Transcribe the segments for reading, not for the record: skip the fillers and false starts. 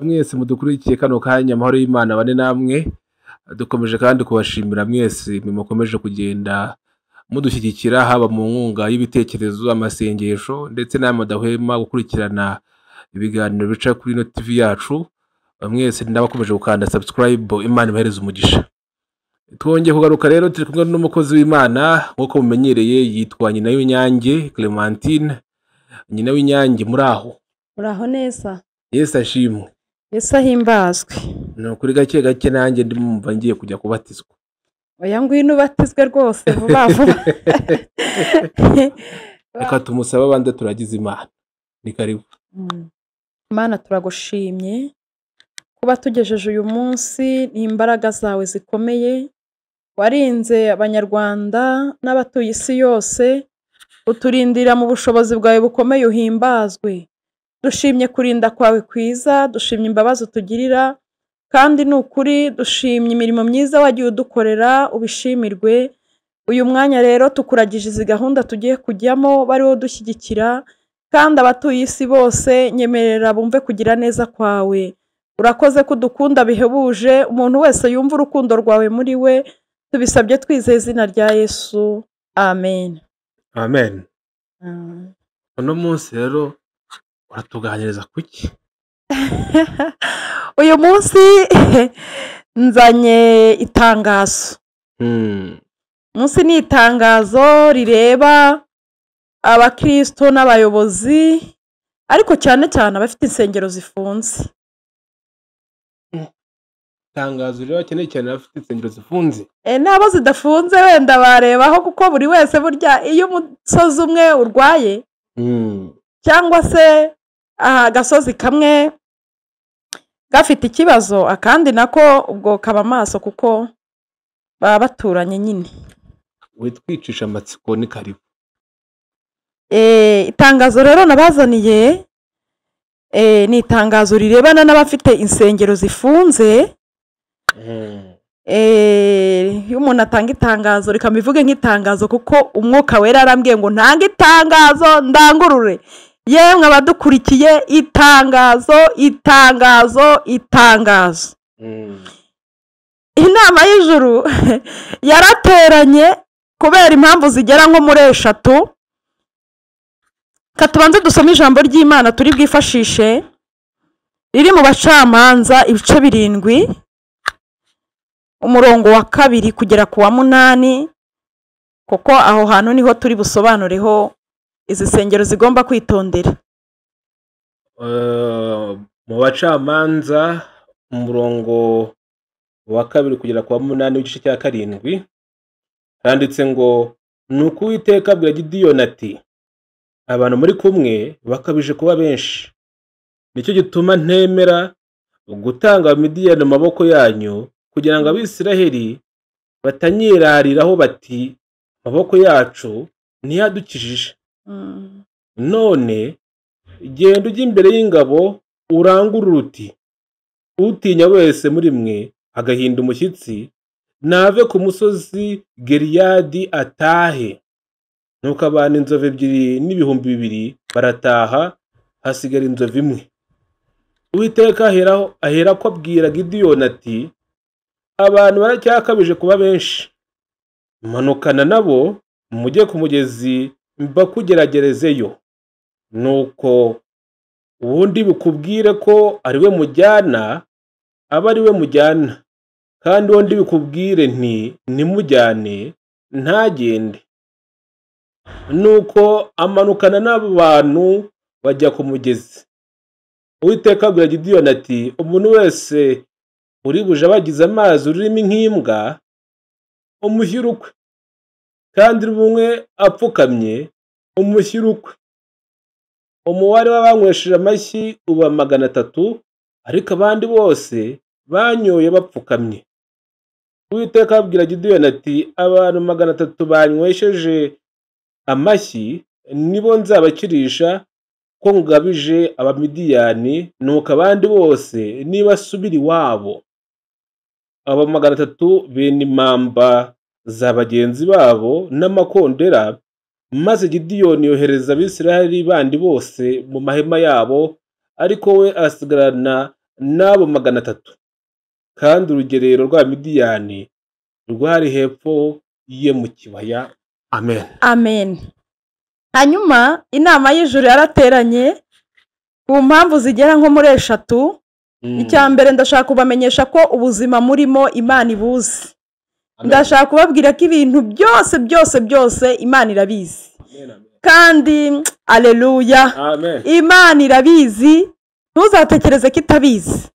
mwese mudukurikiye kano kanya amahoro y'Imana bane namwe. Dukomeje kandi kubashimira mwese mukomeje kugenda mudushyigikira haba mu nkunga y'ibitekerezo, amasengesho ndetse n'amadahwema gukurikirana ibiganiro bica kuri ino TV yacu. Mwese ndabakomeje gukanda subscribe, Imana ibahereze umugisha. Twongeye kugaruka rero turi kumwe n'umukozi w'Imana nk'uko mumenyereye, yitwa Nyina w'Inyange Clementine. Nyina w'Inyange muraho? Muraho neza. Yesu ashimwe. Yesu ahimbazwe. No kuri gake gake nanjye ndimumva ngiye kujya kubatizwa. Oya ngwino ubatizwe rwose vuba vuba. Reka tumusaba abandi turagize Imana. Ni karibu. Imana turagushimye kuba tugejeje uyu munsi, n'imbaraga zawe zikomeye warinze abanyarwanda n'abatuye isi yose, uturindira mu bushobozi bwawe bukomeye uhimbazwe. Dushimye kurinda kwawe kwiza, dushimye imbabazi utugirira, kandi ni ukuri dushimye imirimo myiza wagiye udukorera, ubishimirwe. Uyu mwanya rero tukuragije izi gahunda tugiye kujyamo, bari wo dushyigikira, kandi abatuye isi bose nyemerera bumve kugira neza kwawe. Urakoze ko udukunda bihebuje, umuntu wese yumva urukundo rwawe muri we, tubisabye twizeye izina rya Yesu, amen. Amen. Uno munsi rero uratuganiriza kuki? Uyu munsi nzanye itangazo. Munsi ni itangazo rireba abakristo n'abayobozi, ariko cyane cyane abafite insengero zifunze. Itangazo rero cyane cyane abafite insengero zifunze. N'abo zidafunze wenda barebaho, kuko buri wese burya iyo umusozi umwe urwaye cyangwa se agasozi kamwe gafite ikibazo, akandi nako ubwo kaba maso kuko baba baturanye nyine. Witwicisha amatsiko ni karibu. Itangazo rero nabazaniye ni itangazo rirebana n'abafite insengero zifunze. Iyo umuntu atanga itangazo reka mbivuge nk'itangazo, kuko umwuka wera arambwiye ngo ntanga itangazo ndangurure. Yemwe abadukurikiye, itangazo itangazo itangazo. Inama y'ijuru yarateranye kubera impamvu zigera nko muri 3. Katubanze dusome ijambo ry'Imana turi bwifashishe, riri mu Bacamanza ibice 7, umurongo wa 2 kugera ku wa 8, kuko aho hantu niho turi busobanureho izi sengero zigomba kwitondera. Mu Bacamanza umurongo wa 2 kugera ku wa 8 w'igice cya 7 handitse ngo, nuko Uwiteka abwira Gideyoni ati, abantu muri kumwe bakabije kuba benshi, nicyo gituma ntemera gutanga Abamidiyani mu maboko yanyu, kugira ngo Abisiraheli batanyirariraho bati, amaboko yacu ntiyadukijije. None genda ujya imbere y'ingabo urangurure uti, utinya wese muri mwe agahinda umushyitsi, nave ku musozi Gileyadi atahe. Nuko abantu 2,000 n'ibihumbi 2 barataha, hasigara 1. Uwiteka ahera ko abwira Gideyoni ati, abantu baracyakabije kuba benshi, manukana nabo mujye ku mugezi mbakugeragerezeyo. Nuko ubundi bikubwire ko ari we mujyana, aba ari we mujyana, kandi ubundi bikubwire nti nimujyane ntagende. Nuko amanukana n'abo bantu bajya ku mugezi. Uwiteka abwira Gideyoni ati, umuntu wese uri buje abagize amazi ururimi nk'imbwa, umushyire ukwe, kandi rumwe apfukamye umushyire ukwe. Umubare w'abanywesheje amashyi uba 300, ariko abandi bose banyoye bapfukamye. Uwiteka abwira Gideyoni ati, abantu 300 banywesheje amashyi nibo nzabakirisha ko ngabije Abamidiyani, nuko abandi bose nibasubira iwabo. Abo 300 bene impamba za bagenzi babo n'amakondera, maze Gideyoni yohereza Abisiraheli bandi bose mu mahema yabo, ariko we asigarana n'abo 300, kandi urugerero rwa Midiyani rwari hepfo ye mu kibaya. Amen. Amen. Hanyuma inama y'ijuru yarateranye ku mpamvu zigera nko muri 3. Icya mbere ndashaka kubamenyesha ko ubuzima murimo Imana ibuzi. Ndashaka kubabwira ko ibintu byose Imana irabizi. Kandi aleluya, Imana irabizi, ntuzatekereze ko itabizi.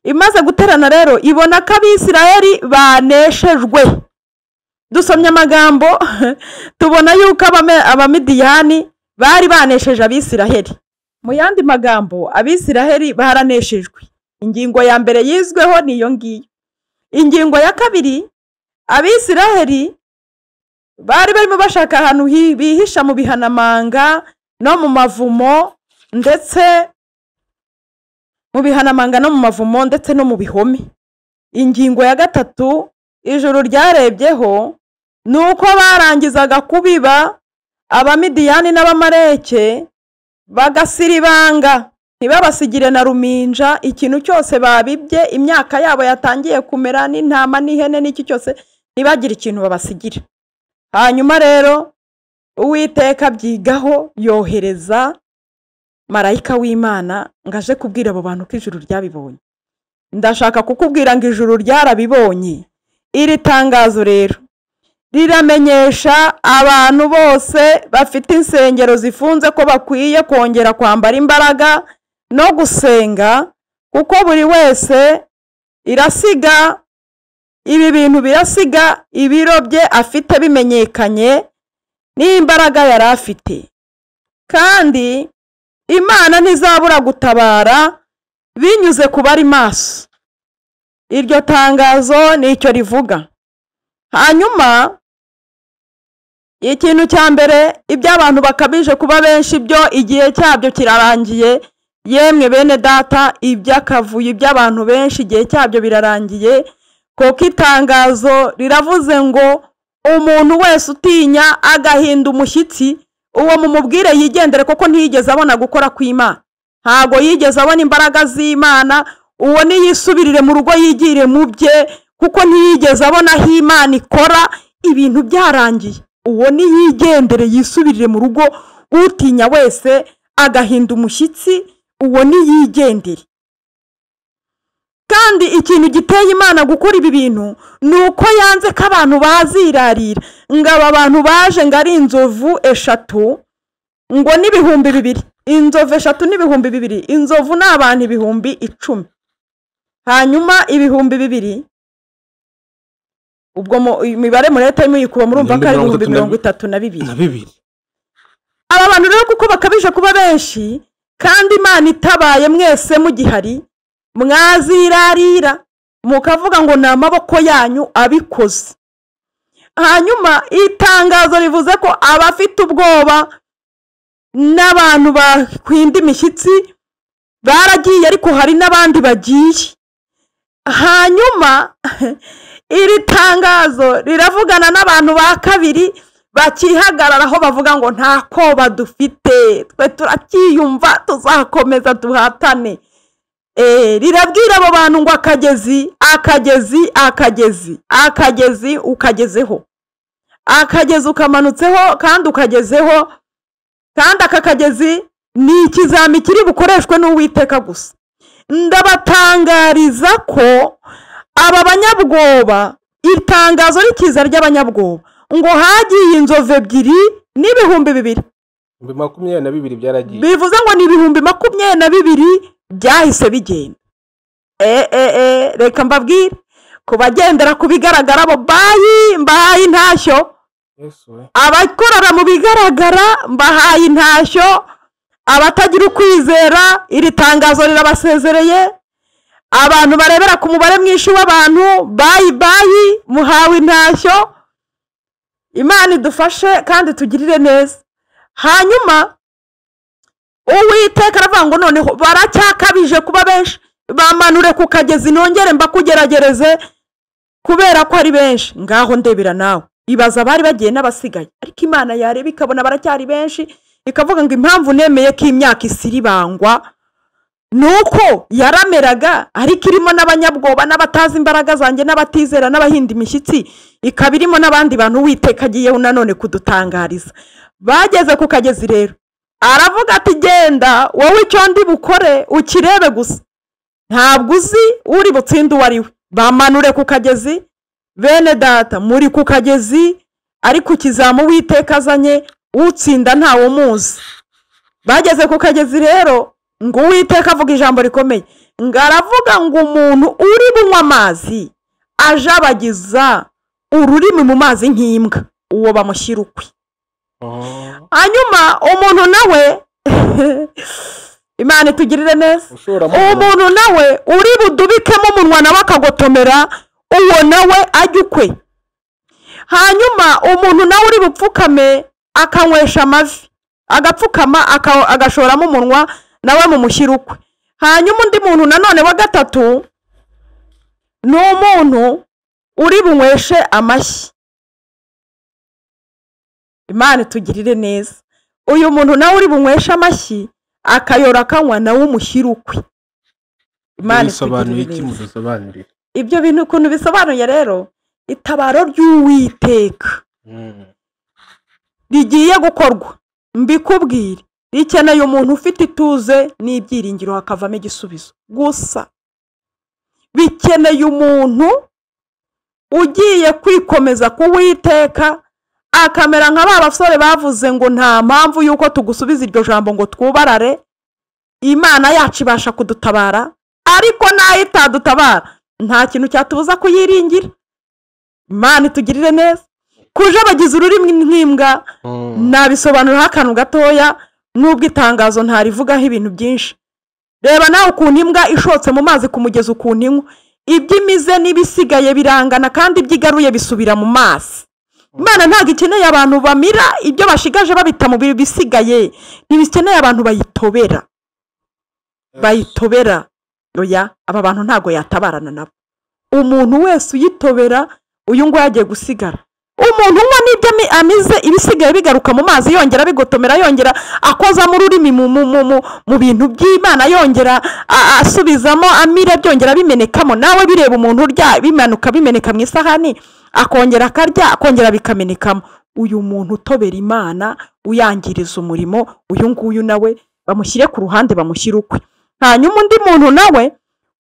Imaze guterana rero ibona ko Abisirayeli baneshejwe. Dusomye amagambo tubona yuko Abamidiyani bari banesheje Abisirayeli. Mu yandi magambo Abisirayeli baraneshejwe. Ingingo ya mbere yizweho niyo ngiyo. Ingingo ya kabiri, Abisirayeli bari barimo bashaka ahantu bihisha mu bihanamanga no mu mavumo, ndetse mu bihanamanga no mu mavumo ndetse no mu bihome. Ingingo ya gatatu ijuru ryarebyeho nuko barangizaga kubiba, Abamidiyani n'Abamaleki bagasiribanga, ntibabasigire na ruminja. Ikintu cyose babibye, imyaka yabo yatangiye kumera, n'intama n'ihene n'iki cyose, ntibagire ikintu babasigira. Hanyuma rero Uwiteka byigaho yohereza marayika w'Imana ngaje kubwira abo bantu ko ijuru ryabibonye. Ndashaka kukubwira ngo ijuru ryarabibonye. Iri tangazo rero riramenyesha abantu bose bafite insengero zifunze ko bakwiye kongera kwambara imbaraga no gusenga, kuko buri wese irasiga ibi bintu, birasiga ibiro bye afite bimenyekanye n'imbaraga yari afite, kandi Imana ntizabura gutabara binyuze ku bari maso. Iryo tangazo nicyo rivuga. Hanyuma ikintu cya mbere, iby'abantu bakabije kuba benshi byo igihe cyabyo kirarangiye. Yemwe bene data, iby'akavuyo iby'abantu benshi igihe cyabyo birarangiye, kuko itangazo riravuze ngo umuntu wese utinya agahinda umushyitsi, uwo mumubwire yigendere, kuko ntiyigeze abona gukora kw'Imana. Ntago yigeze abona imbaraga z'Imana. Uwo niyisubirire mu rugo yigire mu bye, kuko ntiyigeze abona aho Imana ikora. Ibintu byarangiye. Uwo niyigendere yisubirire mu rugo. Utinya wese agahinda umushyitsi, uwo niyigendere. Kandi ikintu giteye Imana gukora ibi bintu nuko yanze ko abantu bazirarira. Ngaba abantu baje ngo ari inzovu 3 ngo n'ibihumbi 2. Inzovu 3 n'ibihumbi 2. Inzovu n'abantu ibihumbi 10. Hanyuma ibihumbi 2, ubwo imibare mureta imuyikuba murumva ko ari ibihumbi 32. Aba bantu rero kuko bakabije kuba benshi, kandi Imana itabaye mwese mugihari, mwazirarira mukavuga ngo ni amaboko yanyu abikoze. Hanyuma itangazo rivuze ko abafite ubwoba n'abantu bakwinda imishyitsi baragiye, ariko hari n'abandi bagiye. Hanyuma iri tangazo riravugana n'abantu ba kabiri bakihagararaho bavuga ngo nta koba dufite, twe turakiyumva, tuzakomeza duhatane. Rirabwira abo bantu ngo akagezi ukagezeho, akagezi ukamanutseho kandi ukagezeho, kandi aka kagezi ni ikizami kiri bukoreshwe n'Uwiteka gusa. Ndabatangariza ko aba banyabwoba, itangazo rikiza ry'abanyabwoba ngo hagiye inzovu 2 n'ibihumbi 2. 22 byaragiye. Bivuze ngo ni ibihumbi 22 byahise bigenda. Reka mbabwire ko bagendera ku bigaragara bo mbahaye intashyo. Abakorera mu bigaragara mbahaye intashyo. Abatagira ukwizera iri tangazo rirabasezereye. Abantu barebera ku mubare mwinshi w'abantu bayi muhawe intashyo. Imana idufashe kandi tugirire neza. Hanyuma Uwiteka aravuga ngo noneho baracyakabije kuba benshi, bamanure ku kagezi nongere mbakugeragereze kubera ko ari benshi. Ngaho ndebera nawe, ibaza bari bagiye n'abasigaye, ariko Imana yareba ikabona baracyari benshi, ikavuga ngo impamvu nemeye ko imyaka isiribangwa nuko yarameraga ariko irimo n'abanyabwoba n'abatazi imbaraga zanjye n'abatizera n'abahinda imishyitsi, ikaba irimo n'abandi bantu Uwiteka agiyeho nanone kudutangariza. Bageze ku kagezi rero aravuga ati genda wowe icyo ndi bukore ukirebe gusa, ntabwo uzi uri butsinde uwo ari we. Bamanure ku kagezi, bene data muri ku kagezi ariko ikizamu Uwiteka azanye utsinda ntawe umuzi. Bageze ku kagezi rero ngo Uwiteka avuga ijambo rikomeye, ngo aravuga ngo umuntu uri bunywa amazi ajabagiza ururimi mu mazi nk'imbwa, uwo bamushyira ukwe. Hanyuma umuntu nawe Imana itugirire neza, umuntu nawe uri budubikemo umunwa nawe akagotomera, uwo nawe ajya ukwe. Hanyuma umuntu nawe uri bupfukame akanywesha amavi, agapfukama agashoramo umunwa, nawe mumushyira ukwe. Hanyuma undi muntu nanone wa gatatu ni umuntu uri bunyweshe amashyi. Imana itugirire neza, uyu muntu nawe uri bunyweshe amashyi akayora akanywa, nawe umushyira ukwe. Imana itugirire neza. Ibyo bintu ukuntu bisobanuye rero, itabaro ry'Uwiteka rigiye gukorwa, mbikubwire, rikeneye umuntu ufite ituze n'ibyiringiro hakavamo igisubizo gusa. Bikeneye umuntu ugiye kwikomeza ku Uwiteka, akamera nka ba basore bavuze ngo nta mpamvu yuko tugusubiza iryo jambo ngo twubarare, Imana yacu ibasha kudutabara, ariko nayo itadutabara nta kintu cyatubuza kuyiringira. Imana itugirire neza. Kujabagiza ururimi nk'imbwa nabisobanura akantu gatoya, nubwo itangazo ntarivugaho ibintu byinshi. Reba nawe ukuntu imbwa ishotse mu mazi kumugeza ukuntu inywa, iby'imize n'ibisigaye birangana kandi ibyigaruye bisubira mu mazi. Imana ntabwo ikeneye abantu bamira ibyo bashigaje babita mu bisigaye, ntibikeneye abantu bayitobera. Oya, aba bantu ntabwo yatabarana nabo. Umuntu wese uyitobera, uyu ngo yagiye gusigara. Umuntu unywa n'ibyo amize ibisigaye bigaruka mu mazi, yongera bigotomera, yongera akoza mu rurimi mu bintu by'Imana, yongera asubizamo amira, byongera bimenekamo. Nawe bireba umuntu urya bimanuka bimeneka mu isahani, akongera akarya, akongera bikamenekamo. Uyu muntu utobera Imana, uyangiriza umurimo, uyu nguyu nawe bamushyire ku ruhande, bamushyire ukwe. Hanyuma undi muntu nawe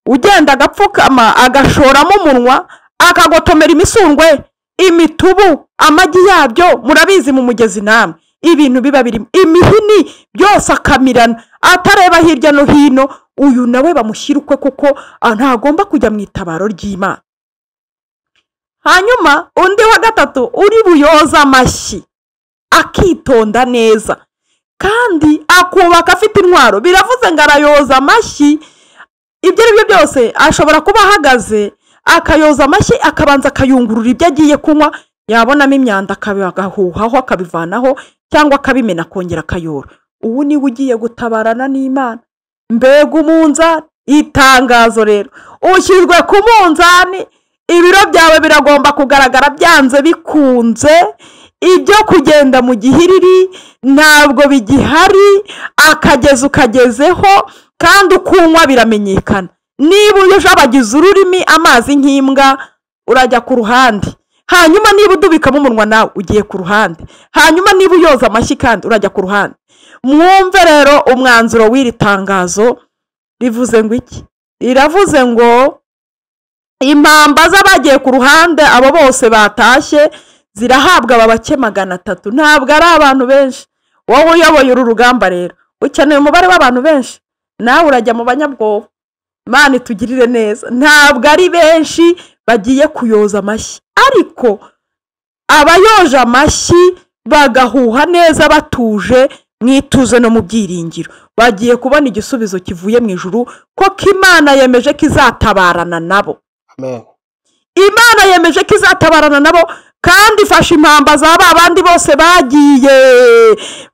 ugenda agapfukama agashoramo umunwa akagotomera imisundwe, imitubu, amagi yabyo, murabizi mu mugezi namwe ibintu biba birimo, imihini byose akamirana atareba hirya no hino. Uyu nawe bamushyira ukwe kuko ntagomba kujya mu itabaro ry'Imana. Hanyuma undi wa gatatu uri buyoza amashyi akitonda neza kandi akubaka afite intwaro. Biravuze ngo arayoza amashyi, ibyo ari byo byose ashobora kuba ahagaze akayoza amashyi, akabanza akayungurura ibyo agiye kunywa, yabonamo imyanda agahuhaho akabivanaho cyangwa akabimena akongera akayora. Ubu niwe ugiye gutabarana n'Imana. Mbega umunzani! Itangazo rero, ushyizwe ku munzani, ibiro byawe biragomba kugaragara byanze bikunze. Ibyo kugenda mu gihiriri ntabwo bigihari, akagezi ukagezeho kandi ukunywa biramenyekana. Niba ujabagiza ururimi amazi nk'imbwa, urajya ku ruhande. Hanyuma niba udubikamo umunwa nawe ugiye ku ruhande. Hanyuma niba uyoza amashyi kandi urajya ku ruhande. Mwumve rero umwanzuro w'iri tangazo rivuze ngo iki? Riravuze ngo impamba z'abagiye ku ruhande, abo bose batashye, zirahabwa ababake 300. Ntabwo ari abantu benshi. Wowe uyoboye uru rugamba rero ukeneye umubare w'abantu benshi, nawe urajya mu banyabwoba. Imana itugirire neza. Ntabwo ari benshi bagiye kuyoza amashyi, ariko abayoje amashyi bagahuha neza batuje, mwituze no mu byiringiro, bagiye kubona igisubizo kivuye mu ijuru, ko Imana yemeje ko izatabarana nabo. Amen. Imana yemeje ko izatabarana nabo, kandi ifashe impamba za ba bandi bose bagiye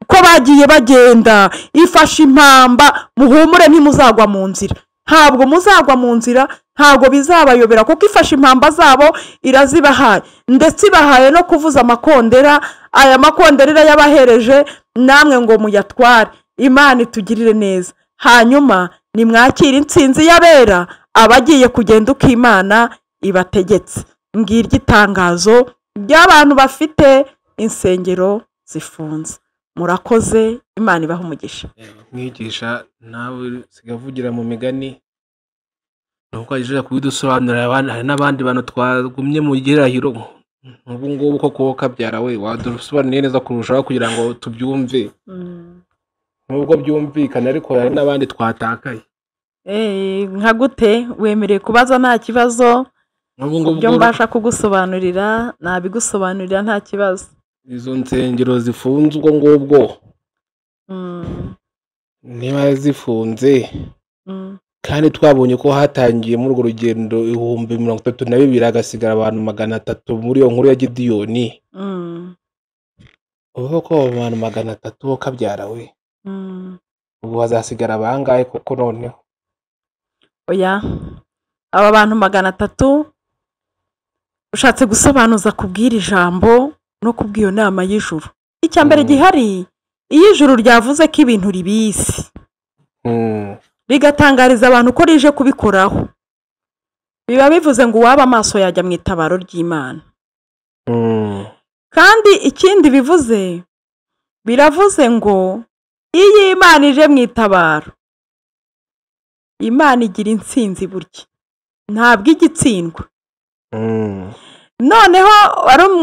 ko bagiye bagenda. Ifashe impamba, muhumure ntimuzagwa mu nzira. Ntabwo muzagwa mu nzira, ntabwo bizabayobera, kuko ifashe impamba zabo irazibahaye, ndetse ibahaye no kuvuza amakondera. Aya makondera yabahereje namwe ngo muyatware. Imana itugirire neza. Hanyuma nimwakire intsinzi y'abera abagiye kugenda uko Imana ibategetse. Ngiryo itangazo ry'abantu bafite insengero zifunze. Murakoze, Imana ibaha umugisha. mwigisha nawe sigavugira mu migani nuko aje kubidusobanurira. Hari n'abandi bantu twagumye mu gihirahiro ubu ngubu koko kabyara we wadusobanuriye neza kurushaho kugira ngo tubyumve nubwo byumvikana, ariko hari n'abandi twatakaye. Nka gute? Wemereye kubaza nta kibazo, N'ubu ngubu ibyo mbasha kugusobanurira nabigusobanurira nta kibazo. izo nsengero zifunze ubwo ngubwo niba zifunze kandi twabonye ko hatangiye muri urwo rugendo 32,000 hagasigara abantu 300 muri iyo nkuru ya Gideyoni. Uvuga ko abo bantu 300 bo kabyara we ubu hazasigara bangahe koko noneho? Oya, aba bantu 300 ushatse gusobanuza kubwira ijambo no kubw'iyo nama y'ijuru. Icya mbere gihari, iyo ijuru ryavuze ko ibintu ribisi rigatangariza abantu ko rije kubikoraho, biba bivuze ngo uwaba amaso yajya mu itabaro ry'Imana. Kandi ikindi bivuze, biravuze ngo iyo Imana ije mu itabaro, Imana igira intsinzi burya, ntabwo igitsindwa. Noneho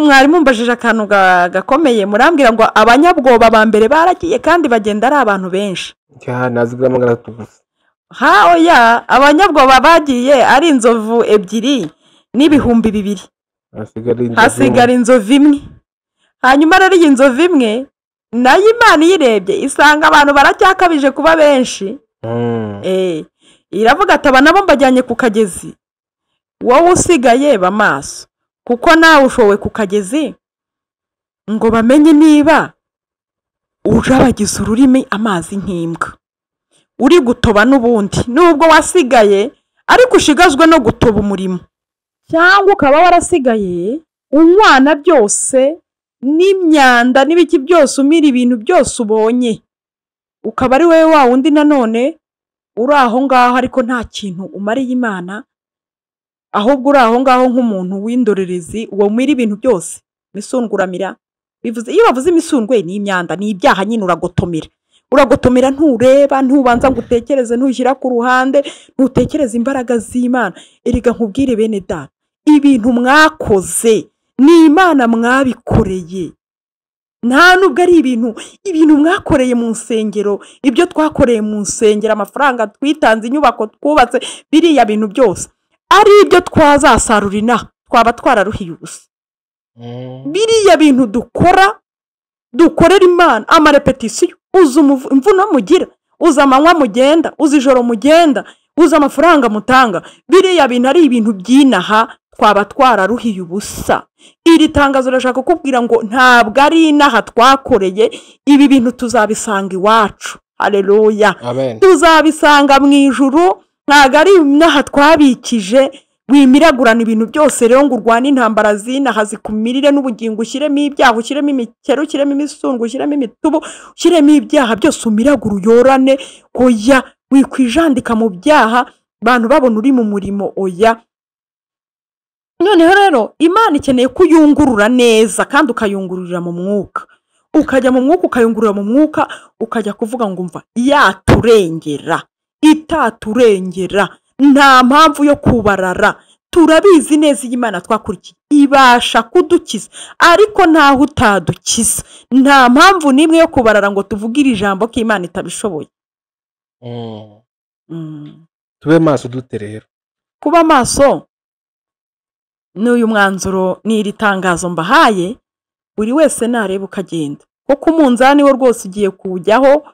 mwarimu mbajije akantu gakomeye, murambwira ngo abanyabwoba ba mbere baragiye kandi bagenda ari abantu benshi. Nazigura 300 gusa. Oya, abanyabwoba bagiye ari inzovu 2 n'ibihumbi 2. Hasigara inzovu 1. Hanyuma rero iyi nzovu 1 nayo Imana iyirebye isanga abantu baracyakabije kuba benshi. Iravuga ati aba nabo mbajyanye ku kagezi, wowe usigaye bamaso, kuko nawe ushowe ku kagezi ngo bamenye niba urabagize ururimi amazi nk'imbwa, uri gutoba n'ubundi nubwo wasigaye ariko ushigazwe no gutoba umurimo, cyangwa ukaba warasigaye unywana byose n'imyanda n'ibiki byose, umira ibintu byose ubonye, ukaba ari wowe wa wundi nanone uri aho ngaho ariko nta kintu umariye Imana, ahubwo uri aho ngaho nk'umuntu w'indorerezi, uwo mwira ibintu byose misundguramira. Bivuze iyo bavuze imisundwe ni imyanda, ni ibyaha nyine, uragotomera ntureba, ntubanza ngo utekereze, ntushyira ku ruhande, ntutekereze imbaraga z'Imana. Erega nkubwire bene data, ibintu mwakoze ni Imana mwabikoreye, nta nubwo ari ibintu mwakoreye mu nsengero, ibyo twakoreye mu nsengero, amafaranga twitanze, inyubako twubatse, biriya bintu byose ari ibyo twazasarura inaha twaba twararuhiye ubusa. Biriya bintu dukorera Imana, amarepetisiyo, uzi imvuno mugira, uzi amanywa mugenda, uzi ijoro mugenda, uzi amafaranga mutanga, biriya bintu ari ibintu by'inaha twaba twararuhiye ubusa. Iri tangazo rashaka kukubwira ngo ntabwo ari inaha twakoreye, ibi bintu tuzabisanga iwacu. Haleluya. Tuzabisanga mu ijuru, ntabwo ari inaha twabikije. Wimiragurana ibintu byose rero ngo urwane intambara z'inaha zikumirire n'ubugingo, ushyiremo ibyaha, ushyiremo imikero, ushyiremo imisundwe, ushyiremo imitubu, ushyiremo ibyaha byose, umiragura uyorane. Oya, wikwijandika mu byaha abantu babona uri mu murimo. Oya. Noneho rero Imana ikeneye kuyungurura neza, kandi ukayungururira mu mwuka, ukajya mu mwuka, ukayungurura mu mwuka, ukajya kuvuga ngo umva yaturengera, itaturengera, nta mpamvu yo kubarara. Turabizi neza Imana twakurikiye ibasha kudukiza, ariko ntaho utadukiza. Nta mpamvu nimwe yo kubarara ngo tuvugire ijambo ko Imana itabishoboye. Tube maso dute rero? Kuba maso n'uyu mwanzuro n'iri tangazo mbahaye, buri wese nareba ukagenda, kuko umunzani wo rwose ugiye kuwujyaho,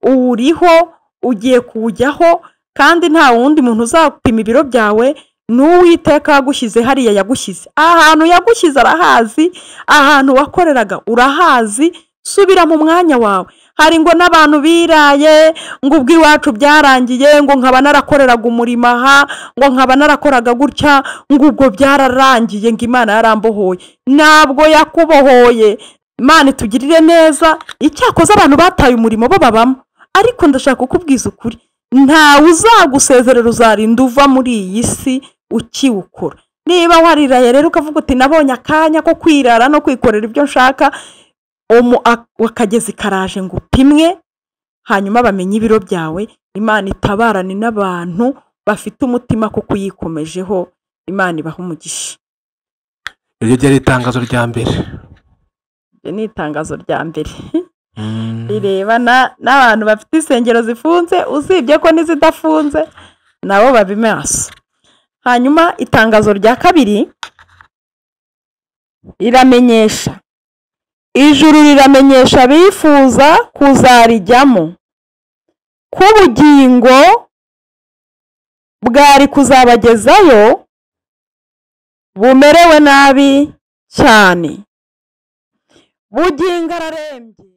uriho ugiye kuwujyaho, kandi nta wundi muntu uzapima ibiro byawe, n'Uwiteka yagushyize hariya yagushyize. Ahantu yagushyize arahazi, ahantu wakoreraga urahazi, subira mu mwanya wawe. Hari ngo n'abantu biraye ngo ubw'iwacu byarangiye, ngo nkaba narakoreraga umurimo aha, ngo nkaba narakoraga gutya, ngo ubwo byararangiye, ngo Imana yarambohoye. Ntabwo yakubohoye. Imana itugirire neza. Icyakoze abantu bataye umurimo bo babamo, ariko ndashaka kukubwiza ukuri, ntawe uzagusezerera uzarinda uva muri iyi si ukiwukora. Niba wariraye rero ukavuga uti nabonye akanya ko kwirara no kwikorera ibyo nshaka, akagezi karaje ngo upimwe, hanyuma bamenye ibiro byawe. Imana itabarane n'abantu bafite umutima ko kuyikomejeho. Imana ibaha umugisha. iryo ryari itangazo rya mbere. Iryo ni itangazo rya mbere rirebana n'abantu bafite insengero zifunze, usibye ko n'izidafunze nabo babe maso. Hanyuma itangazo rya kabiri riramenyesha, ijuru riramenyesha abifuza kuzarijyamo ko ubugingo bwari kuzabagezayo bumerewe nabi cyane. Bugingo ararembye,